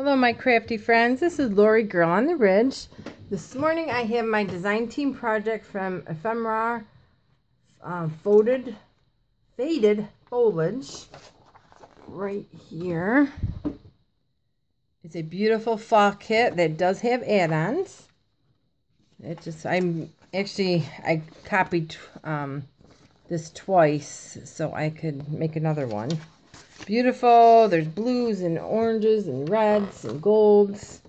Hello my crafty friends, this is Lori Girl on the Ridge. This morning I have my design team project from Ephemoire Faded Foliage right here. It's a beautiful fall kit that does have add-ons. I copied this twice so I could make another one. Beautiful. There's blues and oranges and reds and golds.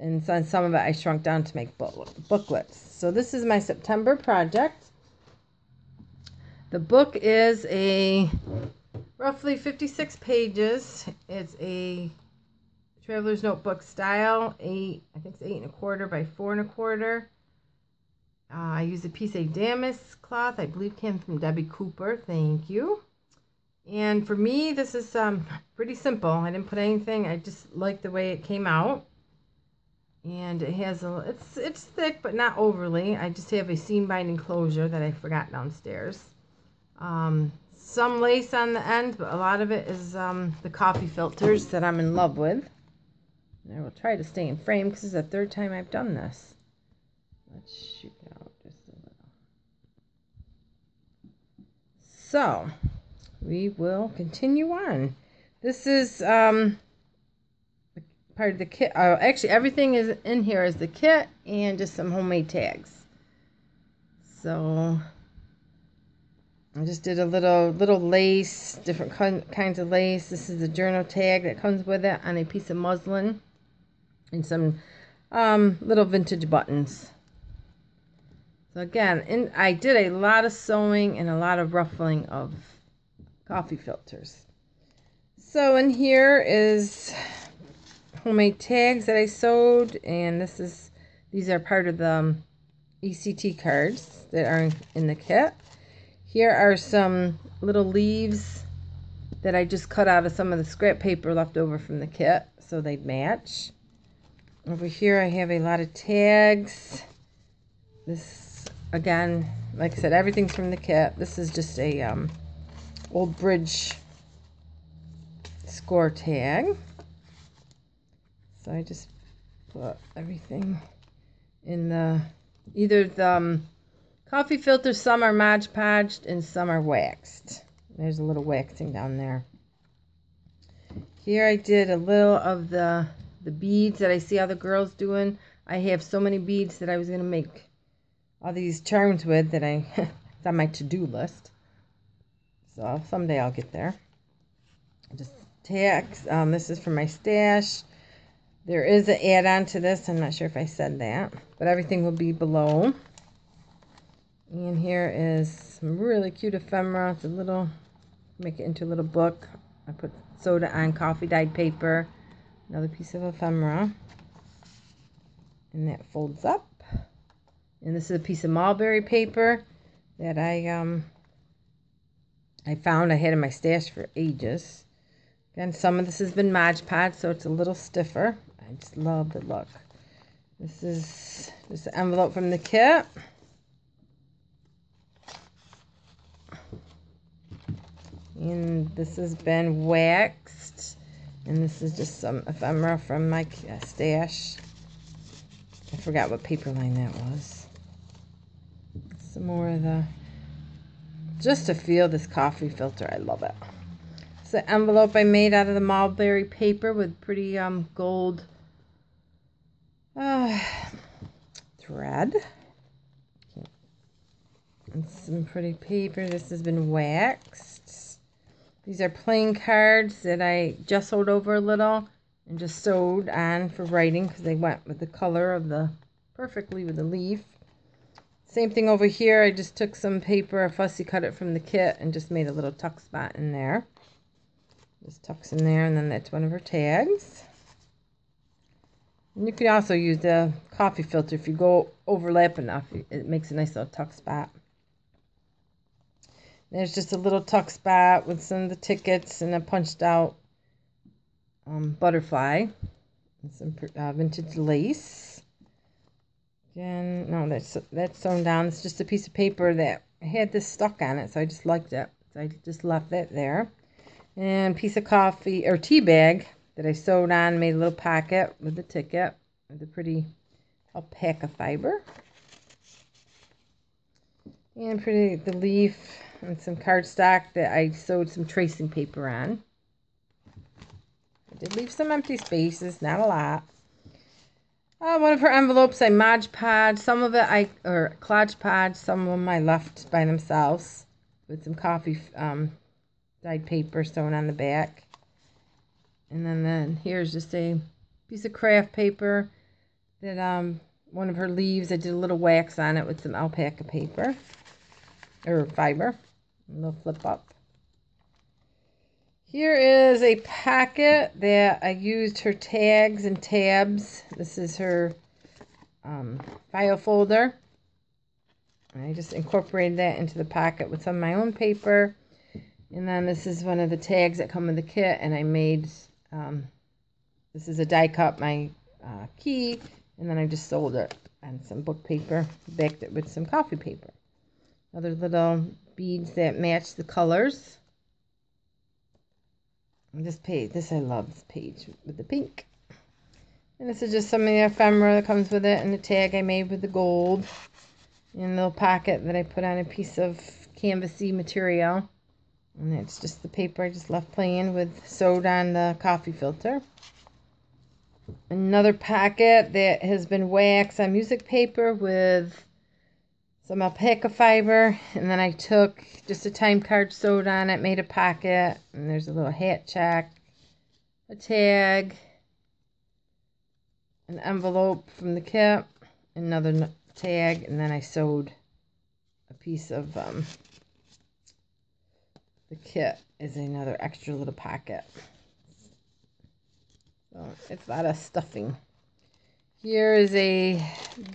And some of it I shrunk down to make booklets. So this is my September project. The book is a roughly 56 pages. It's a traveler's notebook style. I think it's 8 1/4 by 4 1/4. I use a piece of damask cloth. I believe came from Debbie Cooper. Thank you. And for me, this is pretty simple. I didn't put anything. I just like the way it came out. And it has it's thick, but not overly. I just have a seam binding closure that I forgot downstairs. Some lace on the end, but a lot of it is the coffee filters that I'm in love with. And I will try to stay in frame because it's the third time I've done this. Let's shoot out just a little. So we will continue on. This is part of the kit. Actually, everything is in here is the kit and just some homemade tags. So I just did a little lace, different kinds of lace. This is the journal tag that comes with it on a piece of muslin and some little vintage buttons. So again, I did a lot of sewing and a lot of ruffling of coffee filters. So in here is homemade tags that I sewed, and these are part of the ECT cards that are in the kit. Here are some little leaves that I just cut out of some of the scrap paper left over from the kit so they'd match. Over here I have a lot of tags. This, again, like I said, everything's from the kit. This is just a old bridge score tag. So I just put everything in either the coffee filters. Some are Mod Podged and some are waxed. There's a little waxing down there. Here I did a little of the beads that I see other girls doing. I have so many beads that I was going to make all these charms with that it's on my to-do list. So someday I'll get there. Just tags. This is for my stash. There is an add-on to this. I'm not sure if I said that, but everything will be below. And here is some really cute ephemera. It's make it into a little book. I put soda on coffee dyed paper. Another piece of ephemera. And that folds up. And this is a piece of mulberry paper that I found I had in my stash for ages. Again, some of this has been Mod Podge, so it's a little stiffer. I just love the look. This is just an envelope from the kit. And this has been waxed. And this is just some ephemera from my stash. I forgot what paper line that was. Some more of just to feel this coffee filter. I love it. It's an envelope I made out of the mulberry paper with pretty gold thread. And some pretty paper. This has been waxed. These are plain cards that I gessoed over a little and just sewed on for writing because they went with the color of perfectly with the leaf. Same thing over here. I just took some paper, fussy cut it from the kit, and just made a little tuck spot in there. Just tucks in there, and then that's one of her tags. And you can also use the coffee filter if you go overlap enough. It makes a nice little tuck spot. There's just a little tuck spot with some of the tickets and a punched out butterfly and some vintage lace. Again, no, that's sewn down. It's just a piece of paper that had this stuck on it, so I just liked it. So I just left that there. And a piece of coffee or tea bag that I sewed on, made a little pocket with the ticket, with the pretty alpaca fiber. And the leaf and some cardstock that I sewed some tracing paper on. I did leave some empty spaces, not a lot. One of her envelopes I Mod Podge, some of it or Collage Podge, some of them I left by themselves with some coffee dyed paper sewn on the back. And then here's just a piece of craft paper that one of her leaves, I did a little wax on it with some alpaca paper or fiber. A little flip up. Here is a packet that I used her tags and tabs. This is her file folder. I just incorporated that into the pocket with some of my own paper. And then this is one of the tags that come with the kit, and I made, this is a die cut, my key, and then I just sold it on some book paper, backed it with some coffee paper. Other little beads that match the colors. And this page, I love this page with the pink. And this is just some of the ephemera that comes with it, and the tag I made with the gold. And a little pocket that I put on a piece of canvasy material. And it's just the paper I just left plain with sewed on the coffee filter. Another pocket that has been waxed on music paper with some alpaca fiber, and then I took just a time card sewed on it, made a pocket, and there's a little hat check, a tag, an envelope from the kit, another tag, and then I sewed a piece of the kit as another extra little pocket. So it's a lot of stuffing. Here is a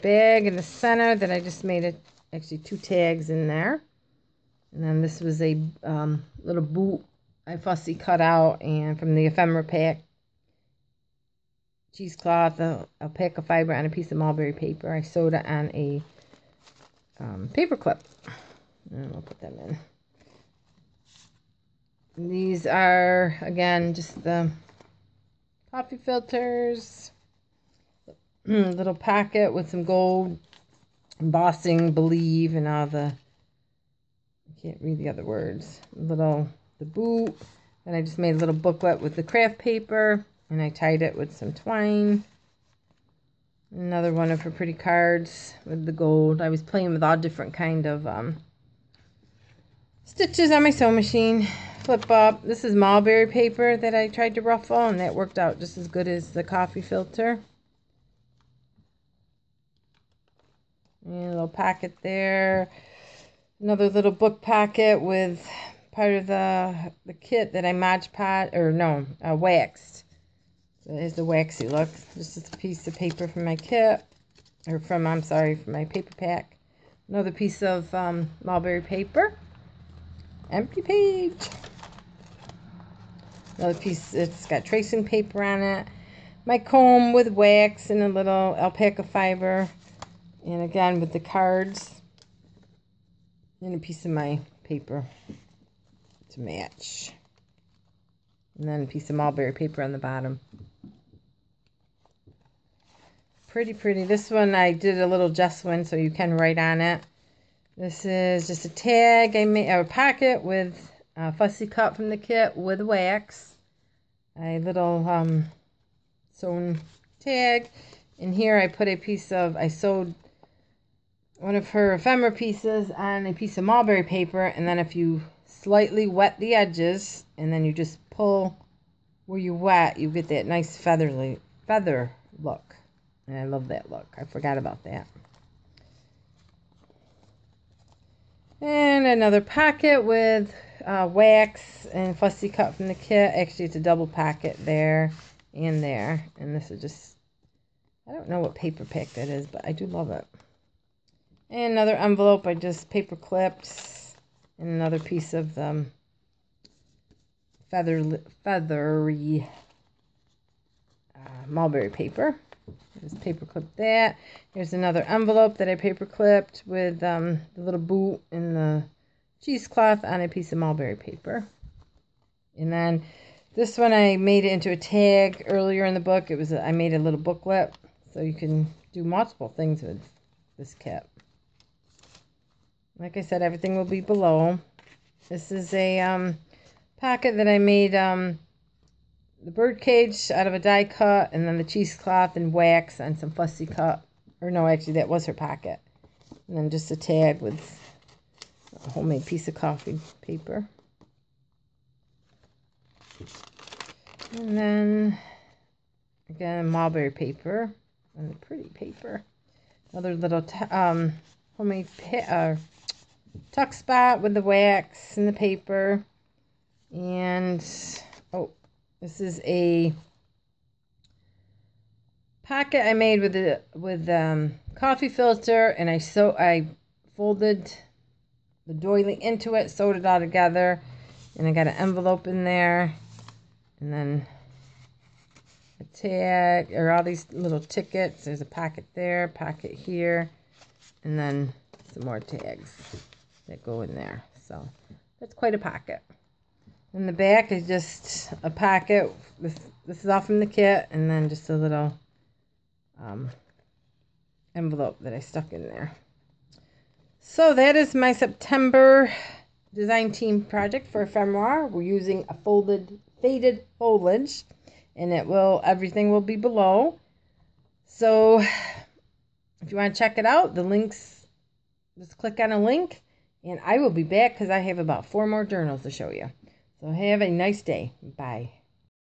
bag in the center that I just made actually 2 tags in there. And then this was a little boot I fussy cut out and from the ephemera pack. Cheesecloth, the alpaca fiber, and a piece of mulberry paper. I sewed it on a paper clip. And I'll put them in. And these are, again, just the coffee filters. Little pocket with some gold embossing, believe, and all the, I can't read the other words. The boot. Then I just made a little booklet with the craft paper, and I tied it with some twine. Another one of her pretty cards with the gold. I was playing with all different kind of stitches on my sewing machine. Flip up. This is mulberry paper that I tried to ruffle, and that worked out just as good as the coffee filter. And a little pocket there. Another little book pocket with part of the kit that I waxed. So here's the waxy look. Just a piece of paper from my kit. From my paper pack. Another piece of mulberry paper. Empty page. Another piece, it's got tracing paper on it. My comb with wax and a little alpaca fiber. And again with the cards. And a piece of my paper to match. And then a piece of mulberry paper on the bottom. Pretty pretty. This one I did a little Jeswin so you can write on it. This is just a tag I made, a pocket with a fussy cut from the kit with wax. A little sewn tag. And here I put I sewed one of her ephemera pieces on a piece of mulberry paper, and then if you slightly wet the edges and then you just pull where you wet, you get that nice feather look. And I love that look. I forgot about that. And another pocket with wax and fussy cut from the kit. Actually, it's a double pocket there and there. And this is just, I don't know what paper pack that is, but I do love it. And another envelope I just paper clipped. And another piece of feathery mulberry paper. Just paper clip that. Here's another envelope that I paper clipped with the little boot and the cheesecloth on a piece of mulberry paper. And then This one I made it into a tag earlier in the book. I made a little booklet, so you can do multiple things with this kit. Like I said, everything will be below. This is a pocket that I made the bird cage out of a die cut, and then the cheesecloth and wax and some fussy cut. Or no, actually that was her pocket. And then just a tag with a homemade piece of coffee paper. And then again mulberry paper and the pretty paper. Another little homemade tuck spot with the wax and the paper. And oh, this is a pocket I made with coffee filter, and I folded the doily into it, sewed it all together, and I got an envelope in there, and then a tag, or all these little tickets. There's a pocket there, pocket here, and then some more tags that go in there. So that's quite a pocket. In the back is just a pocket. This is all from the kit, and then just a little envelope that I stuck in there. So that is my September design team project for Ephemoire. We're using a faded foliage, and everything will be below. So if you want to check it out, the links, just click on a link, and I will be back because I have about 4 more journals to show you. So have a nice day. Bye.